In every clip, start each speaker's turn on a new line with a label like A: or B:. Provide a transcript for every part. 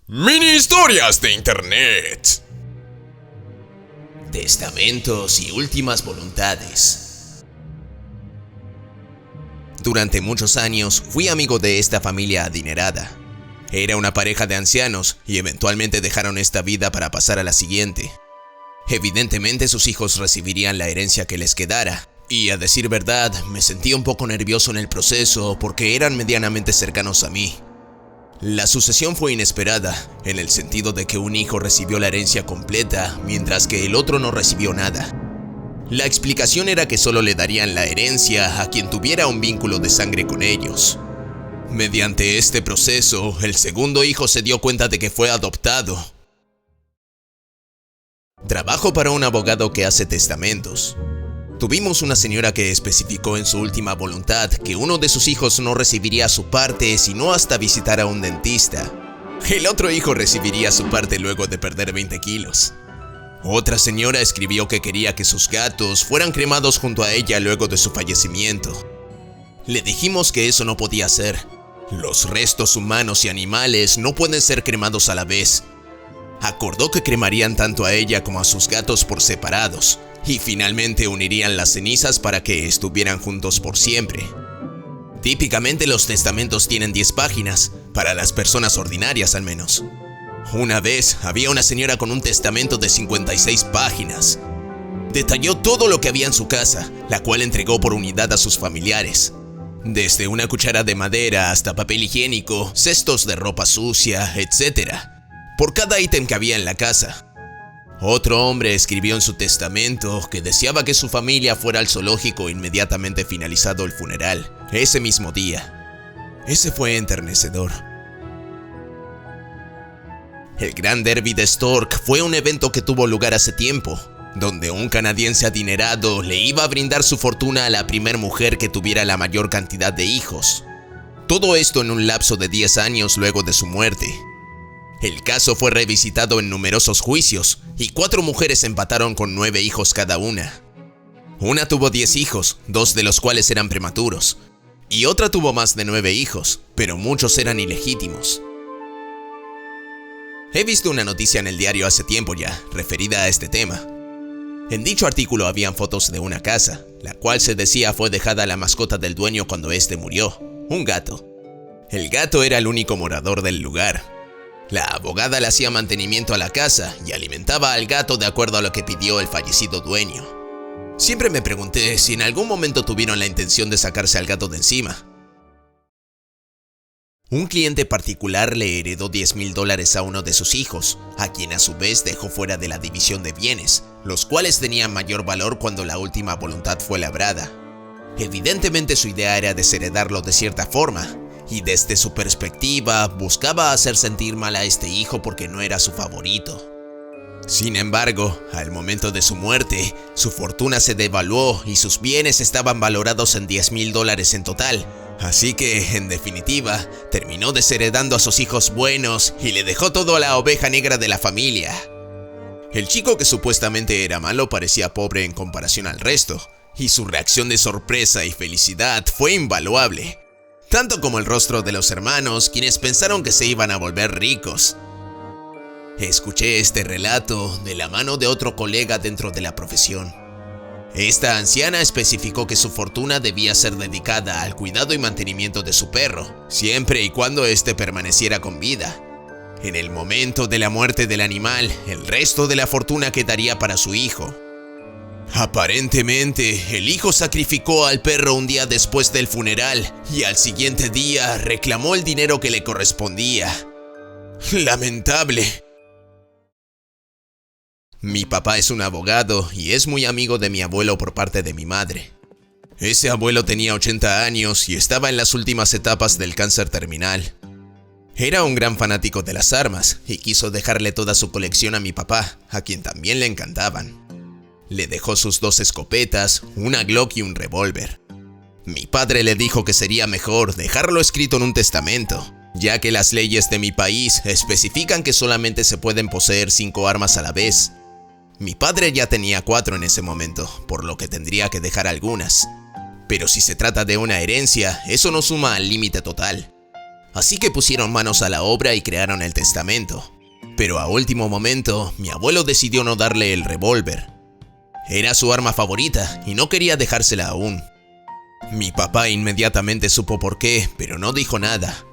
A: Mini historias de internet.
B: Testamentos y últimas voluntades. Durante muchos años fui amigo de esta familia adinerada. Era una pareja de ancianos y eventualmente dejaron esta vida para pasar a la siguiente. Evidentemente sus hijos recibirían la herencia que les quedara. Y a decir verdad, me sentía un poco nervioso en el proceso porque eran medianamente cercanos a mí. La sucesión fue inesperada, en el sentido de que un hijo recibió la herencia completa, mientras que el otro no recibió nada. La explicación era que solo le darían la herencia a quien tuviera un vínculo de sangre con ellos. Mediante este proceso, el segundo hijo se dio cuenta de que fue adoptado. Trabajo para un abogado que hace testamentos. Tuvimos una señora que especificó en su última voluntad que uno de sus hijos no recibiría su parte sino hasta visitar a un dentista. El otro hijo recibiría su parte luego de perder 20 kilos. Otra señora escribió que quería que sus gatos fueran cremados junto a ella luego de su fallecimiento. Le dijimos que eso no podía ser. Los restos humanos y animales no pueden ser cremados a la vez. Acordó que cremarían tanto a ella como a sus gatos por separados. Y finalmente unirían las cenizas para que estuvieran juntos por siempre. Típicamente los testamentos tienen 10 páginas, para las personas ordinarias al menos. Una vez había una señora con un testamento de 56 páginas. Detalló todo lo que había en su casa, la cual entregó por unidad a sus familiares. Desde una cuchara de madera hasta papel higiénico, cestos de ropa sucia, etc. Por cada ítem que había en la casa. Otro hombre escribió en su testamento que deseaba que su familia fuera al zoológico inmediatamente finalizado el funeral, ese mismo día. Ese fue enternecedor. El Gran Derby de Stork fue un evento que tuvo lugar hace tiempo, donde un canadiense adinerado le iba a brindar su fortuna a la primer mujer que tuviera la mayor cantidad de hijos. Todo esto en un lapso de 10 años luego de su muerte. El caso fue revisitado en numerosos juicios y 4 mujeres empataron con 9 hijos cada una. Una tuvo 10 hijos, 2 de los cuales eran prematuros, y otra tuvo más de 9 hijos, pero muchos eran ilegítimos. He visto una noticia en el diario hace tiempo ya, referida a este tema. En dicho artículo habían fotos de una casa, la cual se decía fue dejada a la mascota del dueño cuando este murió, un gato. El gato era el único morador del lugar. La abogada le hacía mantenimiento a la casa y alimentaba al gato de acuerdo a lo que pidió el fallecido dueño. Siempre me pregunté si en algún momento tuvieron la intención de sacarse al gato de encima. Un cliente particular le heredó $10,000 a uno de sus hijos, a quien a su vez dejó fuera de la división de bienes, los cuales tenían mayor valor cuando la última voluntad fue labrada. Evidentemente su idea era desheredarlo de cierta forma, y desde su perspectiva buscaba hacer sentir mal a este hijo porque no era su favorito. Sin embargo, al momento de su muerte, su fortuna se devaluó y sus bienes estaban valorados en $10,000 en total, así que, en definitiva, terminó desheredando a sus hijos buenos y le dejó todo a la oveja negra de la familia. El chico que supuestamente era malo parecía pobre en comparación al resto, y su reacción de sorpresa y felicidad fue invaluable. Tanto como el rostro de los hermanos, quienes pensaron que se iban a volver ricos. Escuché este relato de la mano de otro colega dentro de la profesión. Esta anciana especificó que su fortuna debía ser dedicada al cuidado y mantenimiento de su perro, siempre y cuando éste permaneciera con vida. En el momento de la muerte del animal, el resto de la fortuna quedaría para su hijo. Aparentemente, el hijo sacrificó al perro un día después del funeral y al siguiente día reclamó el dinero que le correspondía. Lamentable. Mi papá es un abogado y es muy amigo de mi abuelo por parte de mi madre. Ese abuelo tenía 80 años y estaba en las últimas etapas del cáncer terminal. Era un gran fanático de las armas y quiso dejarle toda su colección a mi papá, a quien también le encantaban. Le dejó sus 2 escopetas, una Glock y un revólver. Mi padre le dijo que sería mejor dejarlo escrito en un testamento, ya que las leyes de mi país especifican que solamente se pueden poseer 5 armas a la vez. Mi padre ya tenía 4 en ese momento, por lo que tendría que dejar algunas. Pero si se trata de una herencia, eso no suma al límite total. Así que pusieron manos a la obra y crearon el testamento. Pero a último momento, mi abuelo decidió no darle el revólver. Era su arma favorita y no quería dejársela aún. Mi papá inmediatamente supo por qué, pero no dijo nada.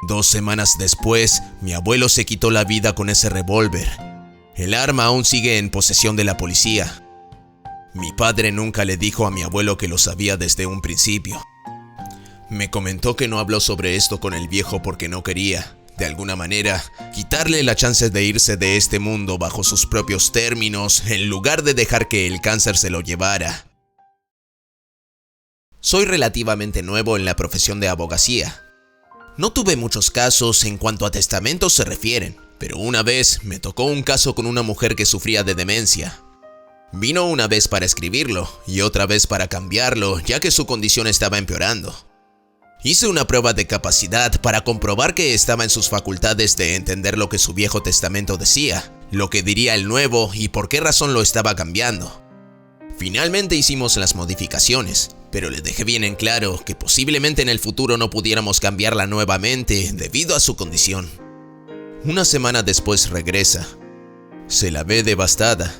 B: 2 semanas después, mi abuelo se quitó la vida con ese revólver. El arma aún sigue en posesión de la policía. Mi padre nunca le dijo a mi abuelo que lo sabía desde un principio. Me comentó que no habló sobre esto con el viejo porque no quería, de alguna manera, quitarle la chance de irse de este mundo bajo sus propios términos, en lugar de dejar que el cáncer se lo llevara. Soy relativamente nuevo en la profesión de abogacía. No tuve muchos casos en cuanto a testamentos se refieren, pero una vez me tocó un caso con una mujer que sufría de demencia. Vino una vez para escribirlo y otra vez para cambiarlo, ya que su condición estaba empeorando. Hice una prueba de capacidad para comprobar que estaba en sus facultades de entender lo que su viejo testamento decía, lo que diría el nuevo y por qué razón lo estaba cambiando. Finalmente hicimos las modificaciones, pero le dejé bien en claro que posiblemente en el futuro no pudiéramos cambiarla nuevamente debido a su condición. Una semana después regresa. Se la ve devastada.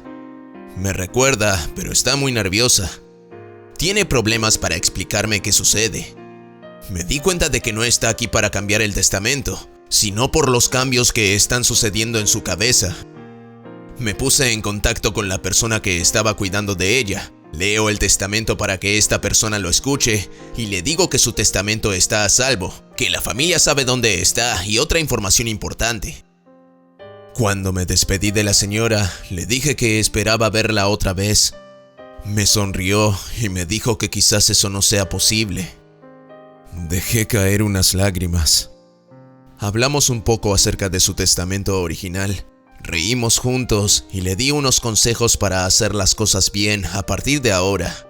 B: Me recuerda, pero está muy nerviosa. Tiene problemas para explicarme qué sucede. Me di cuenta de que no está aquí para cambiar el testamento, sino por los cambios que están sucediendo en su cabeza. Me puse en contacto con la persona que estaba cuidando de ella. Leo el testamento para que esta persona lo escuche y le digo que su testamento está a salvo, que la familia sabe dónde está y otra información importante. Cuando me despedí de la señora, le dije que esperaba verla otra vez. Me sonrió y me dijo que quizás eso no sea posible. Dejé caer unas lágrimas. Hablamos un poco acerca de su testamento original. Reímos juntos y le di unos consejos para hacer las cosas bien a partir de ahora.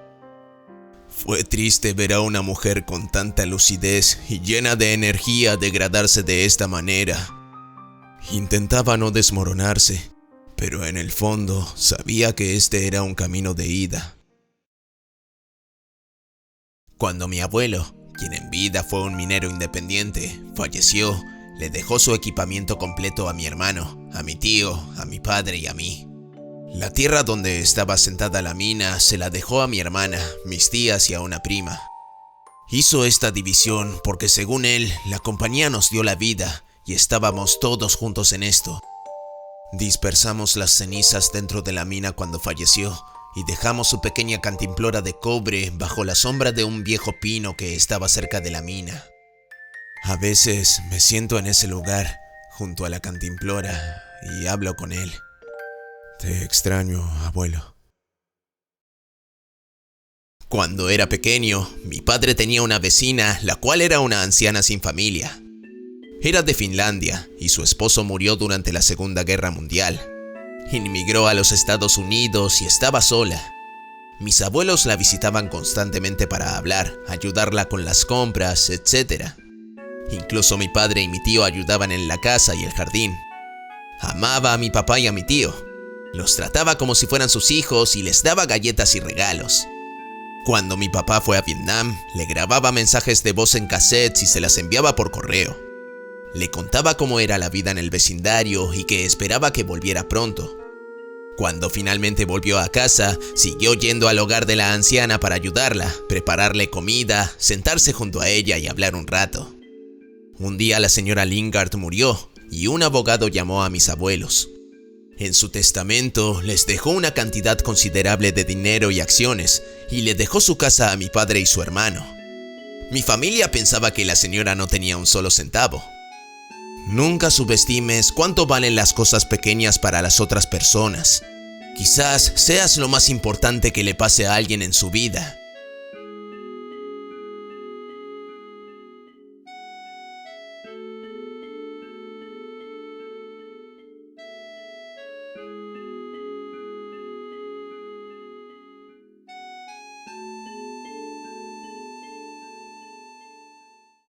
B: Fue triste ver a una mujer con tanta lucidez y llena de energía degradarse de esta manera. Intentaba no desmoronarse, pero en el fondo sabía que este era un camino de ida. Cuando mi abuelo, quien en vida fue un minero independiente, falleció, le dejó su equipamiento completo a mi hermano, a mi tío, a mi padre y a mí. La tierra donde estaba sentada la mina se la dejó a mi hermana, mis tías y a una prima. Hizo esta división porque según él, la compañía nos dio la vida y estábamos todos juntos en esto. Dispersamos las cenizas dentro de la mina cuando falleció y dejamos su pequeña cantimplora de cobre bajo la sombra de un viejo pino que estaba cerca de la mina. A veces me siento en ese lugar, junto a la cantimplora, y hablo con él. Te extraño, abuelo. Cuando era pequeño, mi padre tenía una vecina, la cual era una anciana sin familia. Era de Finlandia y su esposo murió durante la Segunda Guerra Mundial. Inmigró a los Estados Unidos y estaba sola. Mis abuelos la visitaban constantemente para hablar, ayudarla con las compras, etc. Incluso mi padre y mi tío ayudaban en la casa y el jardín. Amaba a mi papá y a mi tío. Los trataba como si fueran sus hijos y les daba galletas y regalos. Cuando mi papá fue a Vietnam, le grababa mensajes de voz en cassettes y se las enviaba por correo. Le contaba cómo era la vida en el vecindario y que esperaba que volviera pronto. Cuando finalmente volvió a casa, siguió yendo al hogar de la anciana para ayudarla, prepararle comida, sentarse junto a ella y hablar un rato. Un día la señora Lingard murió y un abogado llamó a mis abuelos. En su testamento les dejó una cantidad considerable de dinero y acciones y le dejó su casa a mi padre y su hermano. Mi familia pensaba que la señora no tenía un solo centavo. Nunca subestimes cuánto valen las cosas pequeñas para las otras personas. Quizás seas lo más importante que le pase a alguien en su vida.